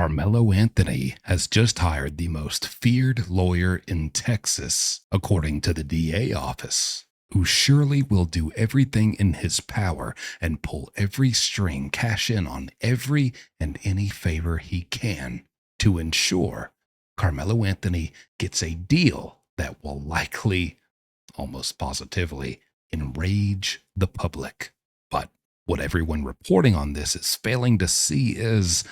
Carmelo Anthony has just hired the most feared lawyer in Texas, according to the DA office, who surely will do everything in his power and pull every string, cash in on every and any favor he can to ensure Carmelo Anthony gets a deal that will likely, almost positively, enrage the public. But what everyone reporting on this is failing to see is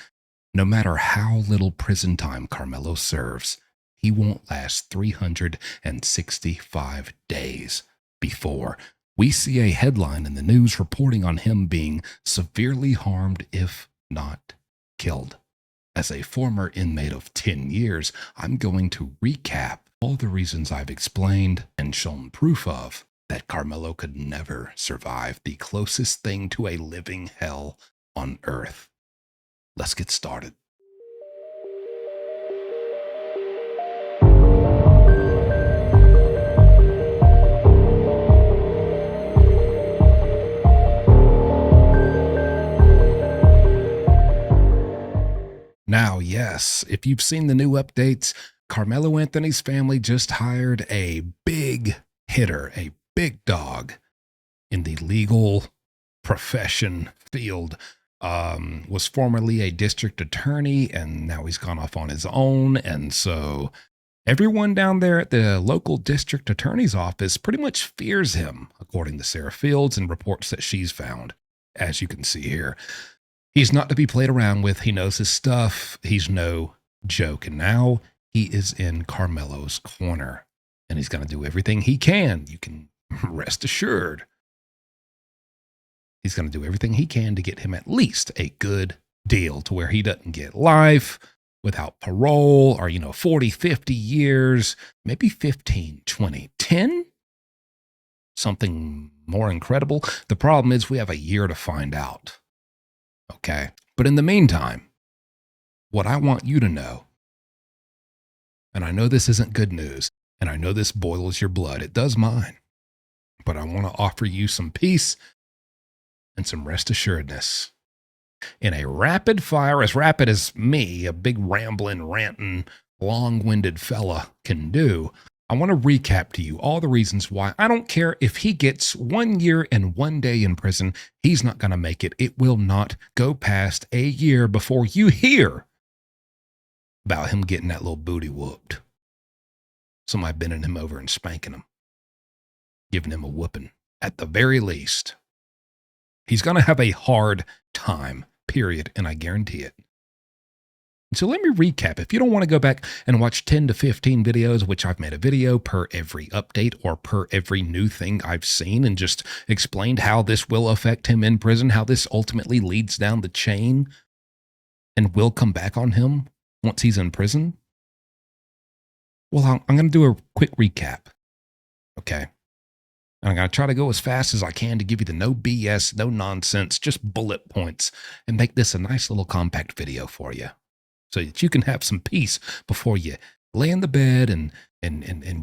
no matter how little prison time Carmelo serves, he won't last 365 days before we see a headline in the news reporting on him being severely harmed, if not killed. As a former inmate of 10 years, I'm going to recap all the reasons I've explained and shown proof of that Carmelo could never survive the closest thing to a living hell on earth. Let's get started. Now, yes, if you've seen the new updates, Carmelo Anthony's family just hired a big hitter, a big dog in the legal profession field. Was formerly a district attorney, and now he's gone off on his own. And so everyone down there at the local district attorney's office pretty much fears him, according to Sarah Fields and reports that she's found, as you can see here. He's not to be played around with. He knows his stuff. He's no joke. And now he is in Carmelo's corner, and he's going to do everything he can. You can rest assured. He's going to do everything he can to get him at least a good deal to where he doesn't get life without parole or, 40, 50 years, maybe 15, 20, 10, something more incredible. The problem is we have a year to find out. Okay. But in the meantime, what I want you to know, and I know this isn't good news, and I know this boils your blood. It does mine. But I want to offer you some peace and some rest assuredness. In a rapid fire, as rapid as me, a big rambling, ranting, long-winded fella can do, I want to recap to you all the reasons why I don't care if he gets 1 year and 1 day in prison. He's not going to make it. It will not go past a year before you hear about him getting that little booty whooped. Somebody bending him over and spanking him, giving him a whooping at the very least. He's going to have a hard time, period, and I guarantee it. So let me recap. If you don't want to go back and watch 10 to 15 videos, which I've made a video per every update or per every new thing I've seen and just explained how this will affect him in prison, how this ultimately leads down the chain and will come back on him once he's in prison. Well, I'm going to do a quick recap. Okay. And I'm going to try to go as fast as I can to give you the no BS, no nonsense, just bullet points and make this a nice little compact video for you so that you can have some peace before you lay in the bed and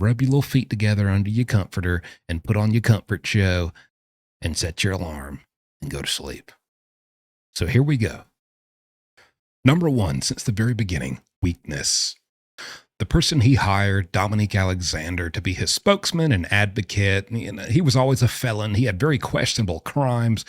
rub your little feet together under your comforter and put on your comfort show and set your alarm and go to sleep. So here we go. Number one, since the very beginning, weakness. The person he hired, Dominique Alexander, to be his spokesman and advocate, he was always a felon. He had very questionable crimes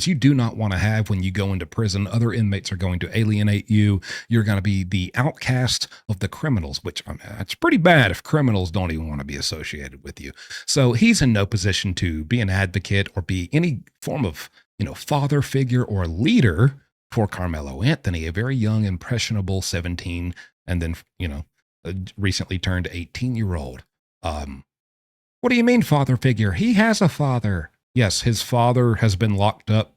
you do not want to have when you go into prison. Other inmates are going to alienate you. You're going to be the outcast of the criminals, which it's pretty bad if criminals don't even want to be associated with you. So he's in no position to be an advocate or be any form of, father figure or leader for Carmelo Anthony, a very young, impressionable 17, and then, recently turned 18-year-old. What do you mean father figure? He has a father. Yes, his father has been locked up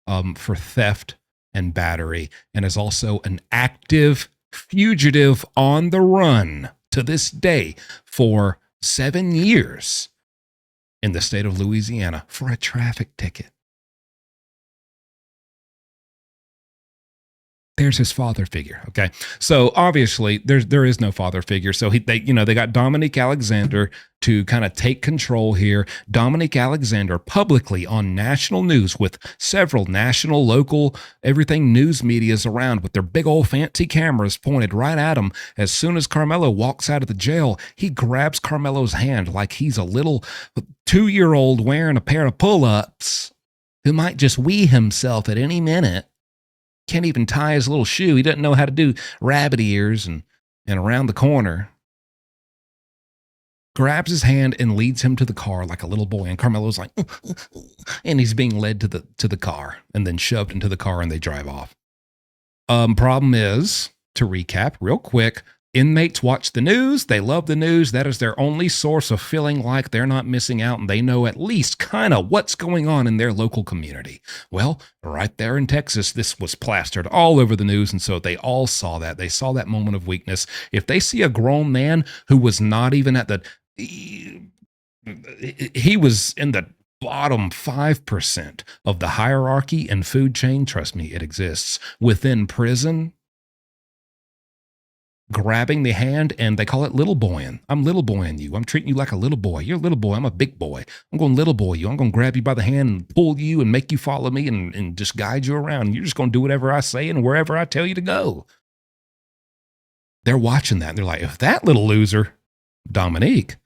for theft and battery and is also an active fugitive on the run to this day for 7 years in the state of Louisiana for a traffic ticket. There's his father figure. Okay. So obviously there is no father figure. So they got Dominique Alexander to kind of take control here. Dominique Alexander publicly on national news with several national, local, everything news medias around with their big old fancy cameras pointed right at him. As soon as Karmelo walks out of the jail, he grabs Karmelo's hand like he's a little 2-year-old wearing a pair of pull-ups who might just wee himself at any minute. Can't even tie his little shoe. He doesn't know how to do rabbit ears and around the corner. Grabs his hand and leads him to the car like a little boy. And Karmelo's like, and he's being led to the car and then shoved into the car and they drive off. Problem is, to recap real quick, inmates watch the news. They love the news. That is their only source of feeling like they're not missing out and they know at least kind of what's going on in their local community. Well, right there in Texas, this was plastered all over the news. And so they all saw that. They saw that moment of weakness. If they see a grown man who was not even at he was in the bottom 5% of the hierarchy and food chain, trust me, it exists, within prison, grabbing the hand, and they call it little boying. I'm little boying you. I'm treating you like a little boy. You're a little boy. I'm a big boy. I'm going to little boy you. I'm going to grab you by the hand and pull you and make you follow me and just guide you around. You're just going to do whatever I say and wherever I tell you to go. They're watching that. And they're like, if that little loser, Dominique,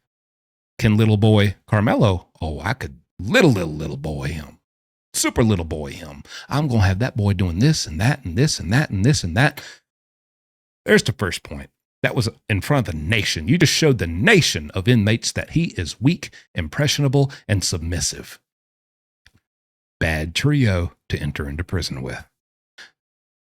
can little boy Karmelo, oh, I could little boy him. Super little boy him. I'm going to have that boy doing this and that and this and that and this and that. There's the first point. That was in front of the nation. You just showed the nation of inmates that he is weak, impressionable, and submissive. Bad trio to enter into prison with.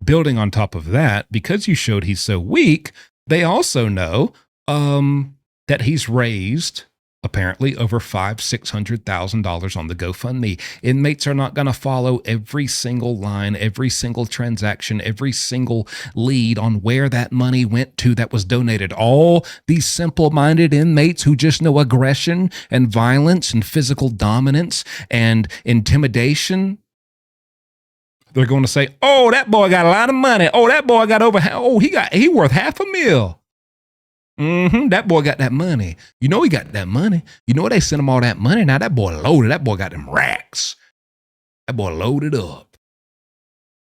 Building on top of that, because you showed he's so weak, they also know that he's raised apparently over $500,000-$600,000 on the GoFundMe. Inmates are not going to follow every single line, every single transaction, every single lead on where that money went to that was donated. All these simple-minded inmates who just know aggression and violence and physical dominance and intimidation, they're going to say, oh, that boy got a lot of money. Oh, that boy got he worth $500,000. That boy got that money. You know he got that money. You know they sent him all that money. Now that boy loaded. That boy got them racks. That boy loaded up.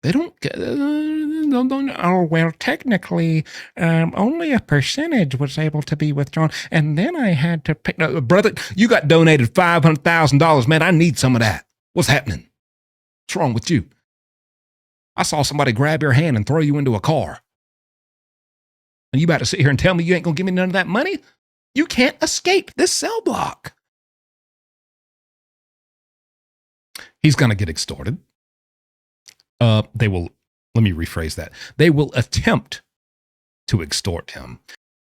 They don't get... oh, well, technically, only a percentage was able to be withdrawn. And then I had to pick... No, brother, you got donated $500,000. Man, I need some of that. What's happening? What's wrong with you? I saw somebody grab your hand and throw you into a car. And you about to sit here and tell me you ain't going to give me none of that money? You can't escape this cell block. He's going to get extorted. Let me rephrase that. They will attempt to extort him,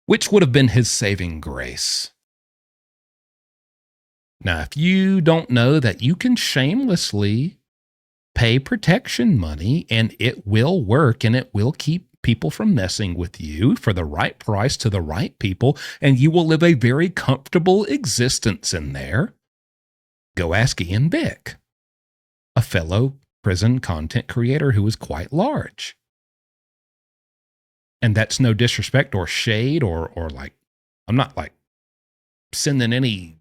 which would have been his saving grace. Now, if you don't know that you can shamelessly pay protection money and it will work and it will keep people from messing with you for the right price to the right people, and you will live a very comfortable existence in there, go ask Ian Bick, a fellow prison content creator who is quite large. And that's no disrespect or shade or like, I'm not like sending any,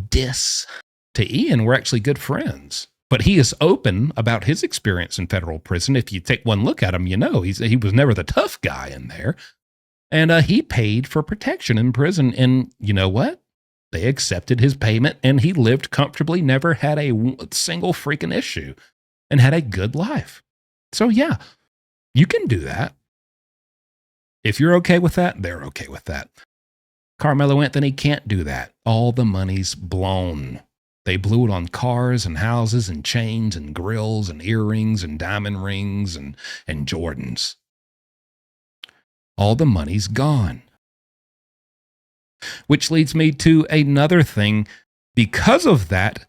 diss to Ian. We're actually good friends. But he is open about his experience in federal prison. If you take one look at him, he was never the tough guy in there. And he paid for protection in prison. And you know what? They accepted his payment and he lived comfortably, never had a single freaking issue, and had a good life. So yeah, you can do that. If you're okay with that, they're okay with that. Karmelo Anthony can't do that. All the money's blown. They blew it on cars and houses and chains and grills and earrings and diamond rings and Jordans. All the money's gone. Which leads me to another thing. Because of that,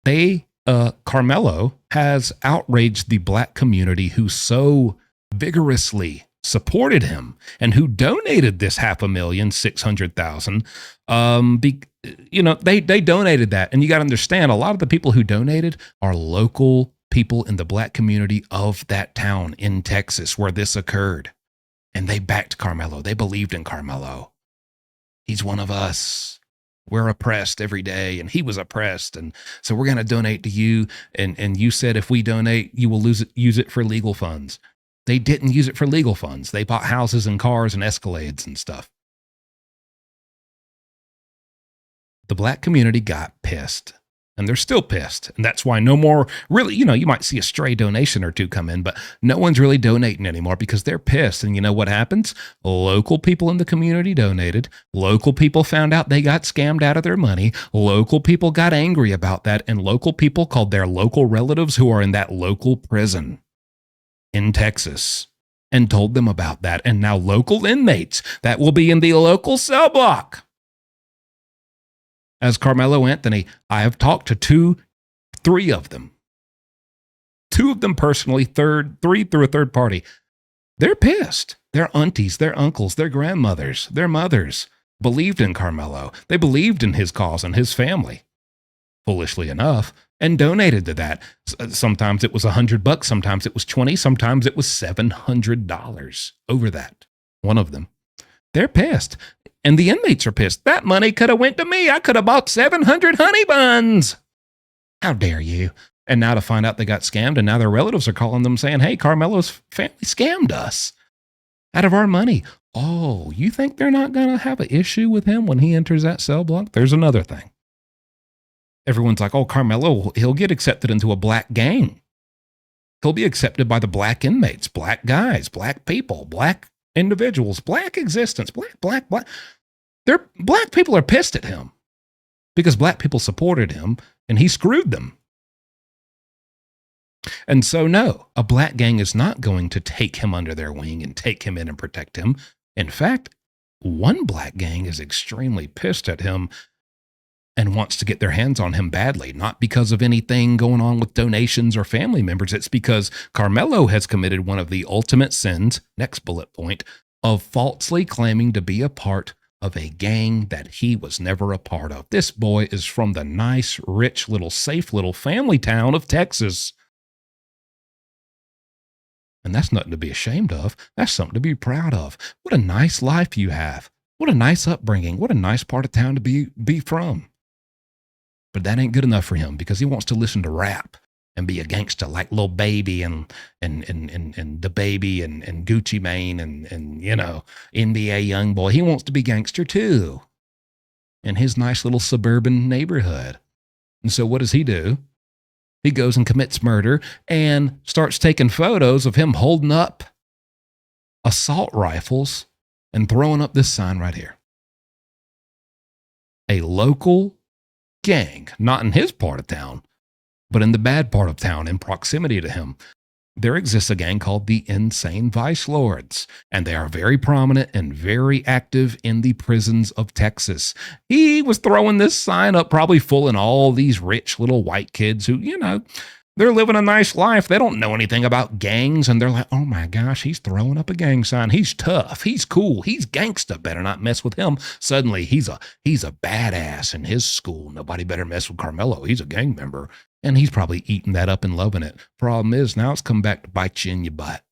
Karmelo has outraged the black community who so vigorously supported him and who donated this $500,600,000. They donated that. And you got to understand, a lot of the people who donated are local people in the black community of that town in Texas where this occurred. And they backed Karmelo. They believed in Karmelo. He's one of us. We're oppressed every day, and he was oppressed. And so we're going to donate to you. And you said if we donate, you will use it for legal funds. They didn't use it for legal funds. They bought houses and cars and Escalades and stuff. The black community got pissed, and they're still pissed. And that's why no more really, you might see a stray donation or two come in, but no one's really donating anymore because they're pissed. And you know what happens? Local people in the community donated. Local people found out they got scammed out of their money. Local people got angry about that. And local people called their local relatives who are in that local prison in Texas and told them about that. And now local inmates that will be in the local cell block. As Karmelo Anthony, I have talked to three of them. Two of them personally, three through a third party. They're pissed. Their aunties, their uncles, their grandmothers, their mothers believed in Karmelo. They believed in his cause and his family, foolishly enough, and donated to that. Sometimes it was $100, sometimes it was $20, sometimes it was $700 over that. One of them. They're pissed. And the inmates are pissed. That money could have went to me. I could have bought 700 honey buns. How dare you? And now to find out they got scammed, and now their relatives are calling them saying, hey, Karmelo's family scammed us out of our money. Oh, you think they're not going to have an issue with him when he enters that cell block? There's another thing. Everyone's like, oh, Karmelo, he'll get accepted into a black gang. He'll be accepted by the black inmates, black guys, black people, black individuals, black existence, black. Black people are pissed at him because black people supported him and he screwed them. And so, no, a black gang is not going to take him under their wing and take him in and protect him. In fact, one black gang is extremely pissed at him and wants to get their hands on him badly, not because of anything going on with donations or family members. It's because Karmelo has committed one of the ultimate sins, next bullet point, of falsely claiming to be a part of a gang that he was never a part of. This boy is from the nice, rich, safe little family town of Texas. And that's nothing to be ashamed of. That's something to be proud of. What a nice life you have. What a nice upbringing. What a nice part of town to be from. But that ain't good enough for him because he wants to listen to rap and be a gangster like Lil Baby and the Baby and Gucci Mane and NBA Youngboy. He wants to be gangster too in his nice little suburban neighborhood. And so what does he do? He goes and commits murder and starts taking photos of him holding up assault rifles and throwing up this sign right here. A local gang, not in his part of town, but in the bad part of town in proximity to him. There exists a gang called the Insane Vice Lords, and they are very prominent and very active in the prisons of Texas. He was throwing this sign up, probably fooling all these rich little white kids who, they're living a nice life. They don't know anything about gangs, and they're like, oh my gosh, he's throwing up a gang sign. He's tough. He's cool. He's gangsta. Better not mess with him. Suddenly, he's a badass in his school. Nobody better mess with Karmelo. He's a gang member. And he's probably eating that up and loving it. Problem is, now it's come back to bite you in your butt.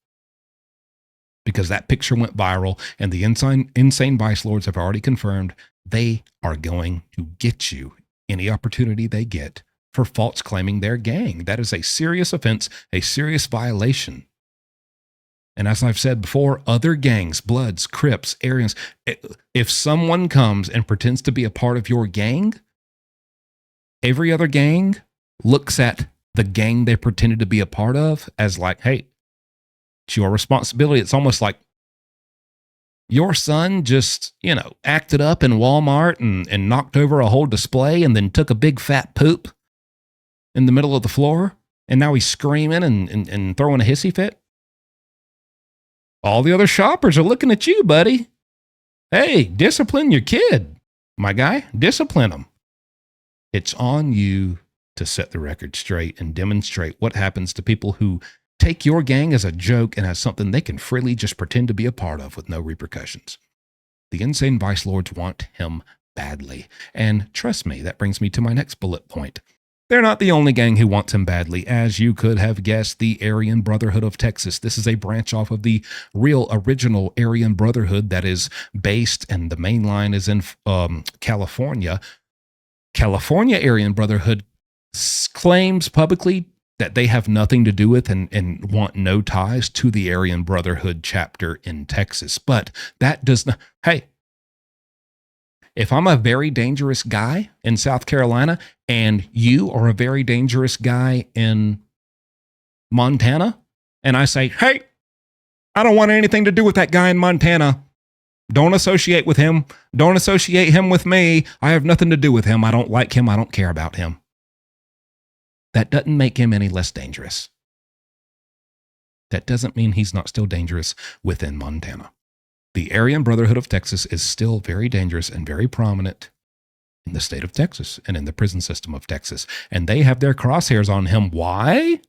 Because that picture went viral, and the insane Vice Lords have already confirmed they are going to get you any opportunity they get for false claiming their gang. That is a serious offense, a serious violation. And as I've said before, other gangs, Bloods, Crips, Aryans, if someone comes and pretends to be a part of your gang, every other gang looks at the gang they pretended to be a part of as like, hey, it's your responsibility. It's almost like your son just, acted up in Walmart and knocked over a whole display and then took a big fat poop in the middle of the floor, and now he's screaming and throwing a hissy fit. All the other shoppers are looking at you, buddy. Hey, discipline your kid, my guy. Discipline him. It's on you to set the record straight and demonstrate what happens to people who take your gang as a joke and as something they can freely just pretend to be a part of with no repercussions. The Insane Vice Lords want him badly. And trust me, that brings me to my next bullet point. They're not the only gang who wants him badly. As you could have guessed, the Aryan Brotherhood of Texas. This is a branch off of the real original Aryan Brotherhood that is based, and the main line is in California. California Aryan Brotherhood claims publicly that they have nothing to do with and want no ties to the Aryan Brotherhood chapter in Texas. But that does not, hey, if I'm a very dangerous guy in South Carolina and you are a very dangerous guy in Montana, and I say, hey, I don't want anything to do with that guy in Montana. Don't associate with him. Don't associate him with me. I have nothing to do with him. I don't like him. I don't care about him. That doesn't make him any less dangerous. That doesn't mean he's not still dangerous within Montana. The Aryan Brotherhood of Texas is still very dangerous and very prominent in the state of Texas and in the prison system of Texas. And they have their crosshairs on him. Why?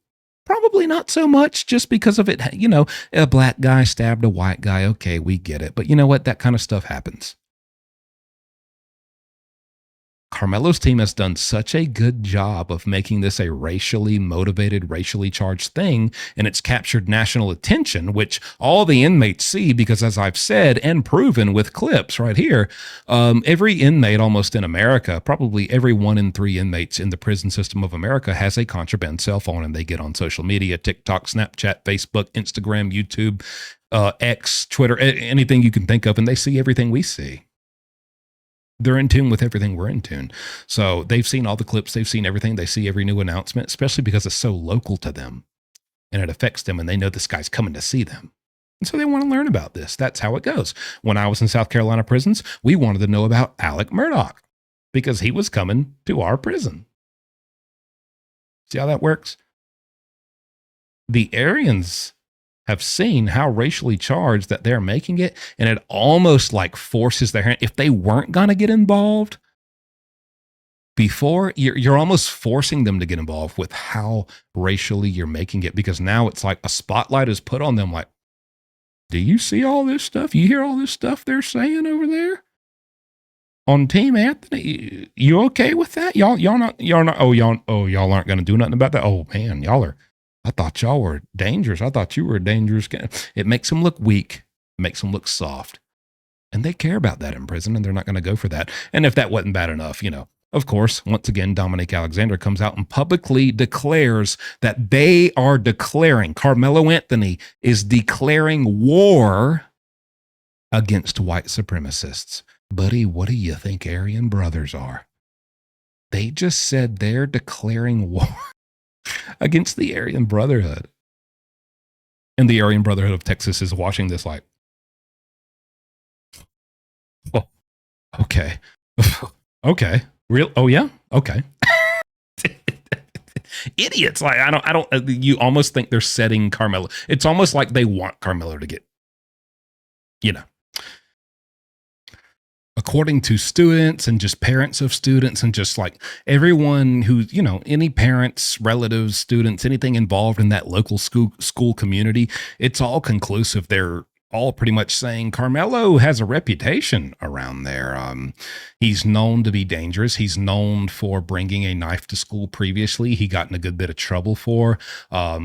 Probably not so much just because of it. You know, a black guy stabbed a white guy. Okay, we get it. But you know what? That kind of stuff happens. Karmelo's team has done such a good job of making this a racially motivated, racially charged thing, and it's captured national attention, which all the inmates see because, as I've said and proven with clips right here, every inmate almost in America, probably every 1 in 3 inmates in the prison system of America has a contraband cell phone, and they get on social media, TikTok, Snapchat, Facebook, Instagram, YouTube, X, Twitter, anything you can think of, and they see everything we see. They're in tune with everything we're in tune. So they've seen all the clips. They've seen everything. They see every new announcement, especially because it's so local to them and it affects them. And they know this guy's coming to see them. And so they want to learn about this. That's how it goes. When I was in South Carolina prisons, we wanted to know about Alec Murdaugh because he was coming to our prison. See how that works? The Aryans have seen how racially charged that they're making it, and it almost like forces their hand. If they weren't going to get involved before, you're almost forcing them to get involved with how racially you're making it, because now it's like a spotlight is put on them like, do you see all this stuff? You hear all this stuff they're saying over there on Team Anthony? You okay with that? Y'all not, y'all aren't going to do nothing about that. Oh man, I thought y'all were dangerous. I thought you were a dangerous guy. It makes them look weak, makes them look soft. And they care about that in prison, and they're not going to go for that. And if that wasn't bad enough, of course, once again, Dominic Alexander comes out and publicly declares that they are declaring, Karmelo Anthony is declaring war against white supremacists. Buddy, what do you think Aryan brothers are? They just said they're declaring war against the Aryan Brotherhood. And the Aryan Brotherhood of Texas is watching this like, oh, okay. Okay. Real? Oh yeah. Okay. Idiots. Like, I don't, you almost think they're setting Karmelo. It's almost like they want Karmelo to get, according to students and just parents of students and just like everyone who, any parents, relatives, students, anything involved in that local school community, it's all conclusive. They're all pretty much saying Karmelo has a reputation around there. He's known to be dangerous. He's known for bringing a knife to school previously. He got in a good bit of trouble for.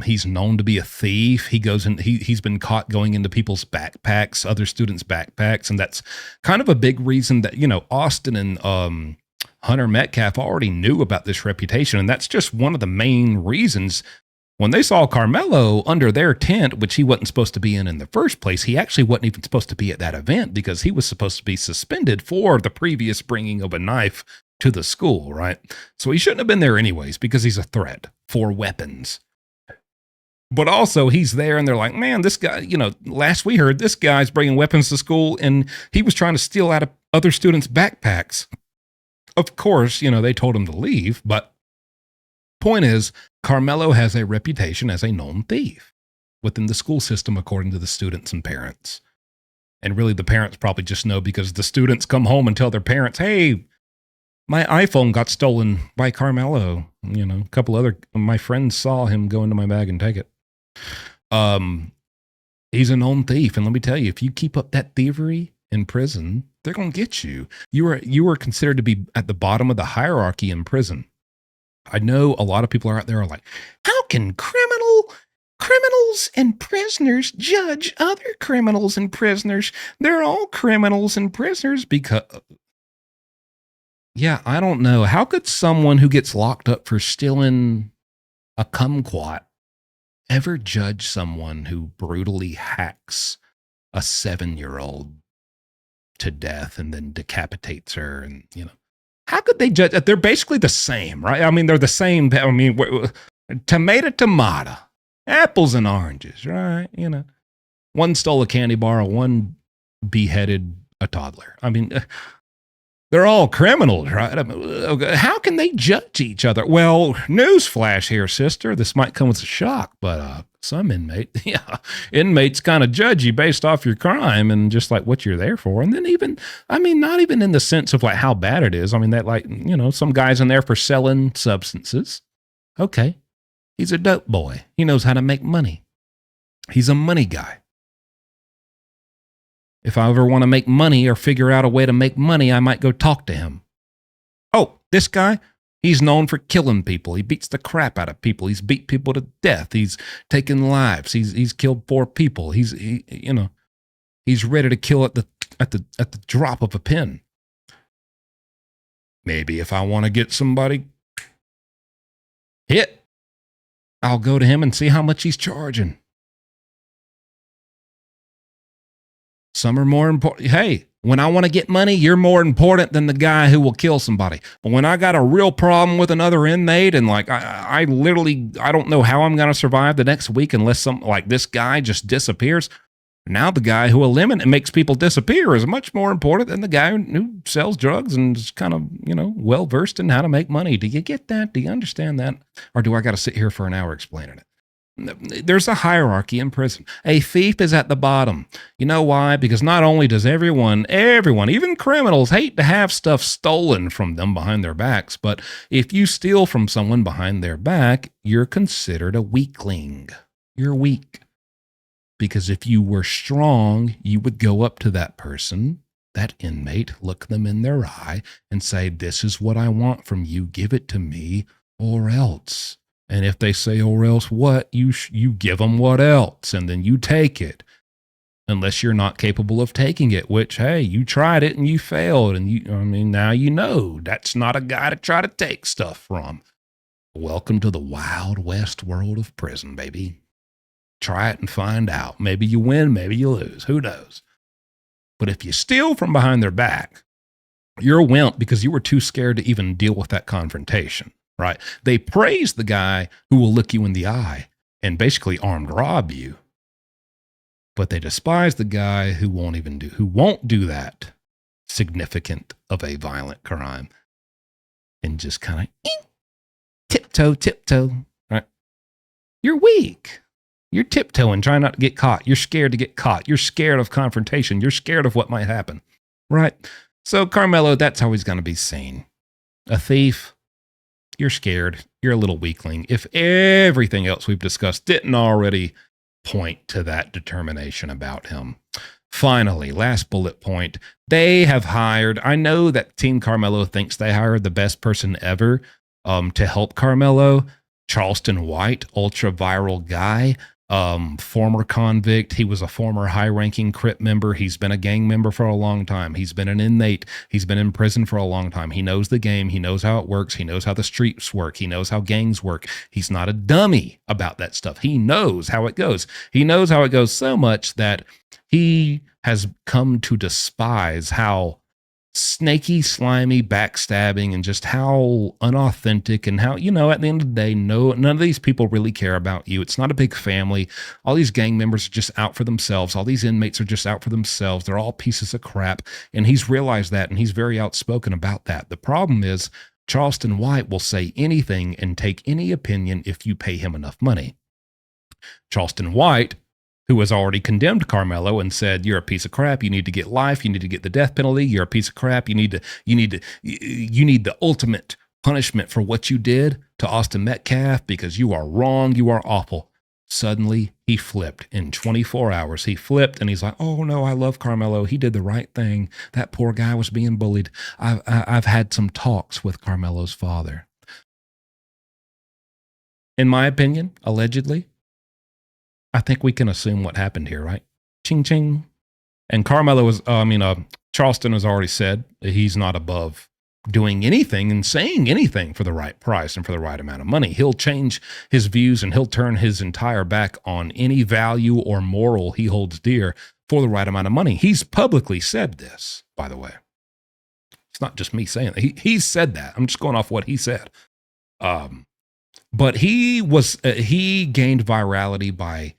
He's known to be a thief. He's been caught going into people's backpacks, other students' backpacks, and that's kind of a big reason that Austin and Hunter Metcalf already knew about this reputation, and that's just one of the main reasons. When they saw Karmelo under their tent, which he wasn't supposed to be in the first place, he actually wasn't even supposed to be at that event because he was supposed to be suspended for the previous bringing of a knife to the school, right? So he shouldn't have been there anyways because he's a threat for weapons. But also he's there and they're like, man, this guy, last we heard this guy's bringing weapons to school and he was trying to steal out of other students' backpacks. Of course, they told him to leave, but point is, Karmelo has a reputation as a known thief within the school system, according to the students and parents. And really, the parents probably just know because the students come home and tell their parents, hey, my iPhone got stolen by Karmelo. A couple other, my friends saw him go into my bag and take it. He's a known thief. And let me tell you, if you keep up that thievery in prison, they're going to get you. You are considered to be at the bottom of the hierarchy in prison. I know a lot of people are out there are like, how can criminals and prisoners judge other criminals and prisoners? They're all criminals and prisoners because, yeah, I don't know. How could someone who gets locked up for stealing a kumquat ever judge someone who brutally hacks a 7-year-old to death and then decapitates her? And, how could they judge? They're basically the same, right? I mean, they're the same. I mean, tomato, apples and oranges, right? One stole a candy bar, one beheaded a toddler. I mean, they're all criminals, right? I mean, how can they judge each other? Well, newsflash here, sister. This might come as a shock, but some inmates kind of judge you based off your crime and just like what you're there for. And then not even in the sense of like how bad it is. I mean, that like, some guy's in there for selling substances. Okay. He's a dope boy. He knows how to make money. He's a money guy. If I ever want to make money or figure out a way to make money, I might go talk to him. Oh, this guy, he's known for killing people. He beats the crap out of people. He's beat people to death. He's taken lives. He's killed 4 people. He's ready to kill at the drop of a pin. Maybe if I want to get somebody hit, I'll go to him and see how much he's charging. Some are more important. Hey, when I want to get money, you're more important than the guy who will kill somebody. But when I got a real problem with another inmate and like I don't know how I'm going to survive the next week unless something like this guy just disappears. Now the guy who makes people disappear is much more important than the guy who sells drugs and is kind of, well versed in how to make money. Do you get that? Do you understand that? Or do I got to sit here for an hour explaining it? There's a hierarchy in prison. A thief is at the bottom. You know why? Because not only does everyone, even criminals, hate to have stuff stolen from them behind their backs, but if you steal from someone behind their back, you're considered a weakling. You're weak. Because if you were strong, you would go up to that person, that inmate, look them in their eye and say, this is what I want from you. Give it to me or else. And if they say, or else what, you give them what else, and then you take it. Unless you're not capable of taking it, which, hey, you tried it and you failed. And now that's not a guy to try to take stuff from. Welcome to the Wild West world of prison, baby. Try it and find out. Maybe you win, maybe you lose. Who knows? But if you steal from behind their back, you're a wimp because you were too scared to even deal with that confrontation. Right? They praise the guy who will look you in the eye and basically armed rob you. But they despise the guy who won't do that significant of a violent crime and just kind of tiptoe, right? You're weak. You're tiptoeing, trying not to get caught. You're scared to get caught. You're scared of confrontation. You're scared of what might happen, right? So Karmelo, that's how he's going to be seen. A thief. You're scared. You're a little weakling. If everything else we've discussed didn't already point to that determination about him. Finally, last bullet point. They have hired, I know that Team Karmelo thinks they hired the best person ever to help Karmelo. Charleston White, ultra viral guy. Former convict. He was a former high-ranking Crip member. He's been a gang member for a long time. He's been an inmate. He's been in prison for a long time. He knows the game. He knows how it works. He knows how the streets work. He knows how gangs work. He's not a dummy about that stuff. He knows how it goes. He knows how it goes so much that he has come to despise how snaky, slimy, backstabbing, and just how unauthentic and how, at the end of the day, none of these people really care about you. It's not a big family. All these gang members are just out for themselves. All these inmates are just out for themselves. They're all pieces of crap. And he's realized that, and he's very outspoken about that. The problem is Charleston White will say anything and take any opinion if you pay him enough money. Charleston White, who has already condemned Karmelo and said, you're a piece of crap. You need to get life. You need to get the death penalty. You're a piece of crap. You need the ultimate punishment for what you did to Austin Metcalf because you are wrong. You are awful. Suddenly he flipped in 24 hours. He flipped and he's like, oh no, I love Karmelo. He did the right thing. That poor guy was being bullied. I've had some talks with Karmelo's father. in my opinion, allegedly. I think we can assume what happened here, right? Ching ching. And Karmelo was, Charleston has already said that he's not above doing anything and saying anything for the right price and for the right amount of money. He'll change his views and he'll turn his entire back on any value or moral he holds dear for the right amount of money. He's publicly said this, by the way. It's not just me saying that. He's said that. I'm just going off what he said. But he gained virality by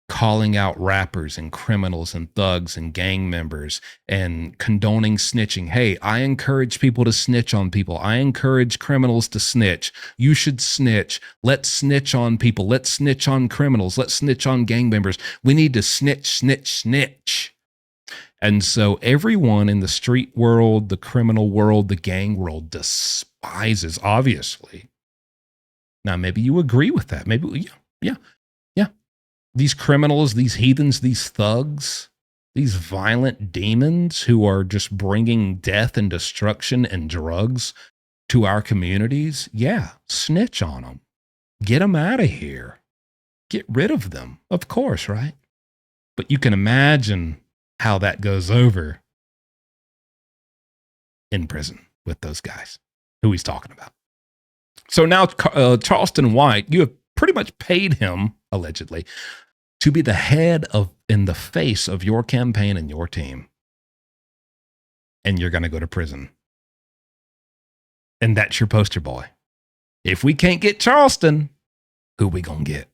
calling out rappers and criminals and thugs and gang members and condoning snitching. Hey, I encourage people to snitch on people. I encourage criminals to snitch. You should snitch. Let's snitch on people. Let's snitch on criminals. Let's snitch on gang members. We need to snitch, snitch, snitch. And so everyone in the street world, the criminal world, the gang world despises, obviously. Now, maybe you agree with that. Maybe, yeah. These criminals, these heathens, these thugs, these violent demons who are just bringing death and destruction and drugs to our communities, snitch on them. Get them out of here. Get rid of them, of course, right? But you can imagine how that goes over in prison with those guys who he's talking about. So now Charleston White, you have pretty much paid him, allegedly, to be the head of in the face of your campaign and your team. And you're going to go to prison. And that's your poster boy. If we can't get Charleston, who we going to get?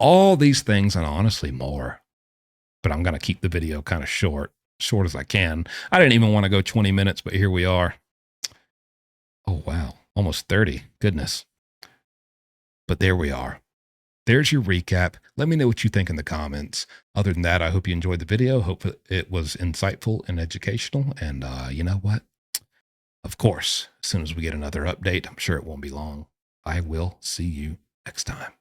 All these things and honestly more. But I'm going to keep the video kind of short as I can. I didn't even want to go 20 minutes, but here we are. Oh, wow. Almost 30. Goodness. But there we are. There's your recap. Let me know what you think in the comments. Other than that, I hope you enjoyed the video. Hope it was insightful and educational. And you know what? Of course, as soon as we get another update, I'm sure it won't be long. I will see you next time.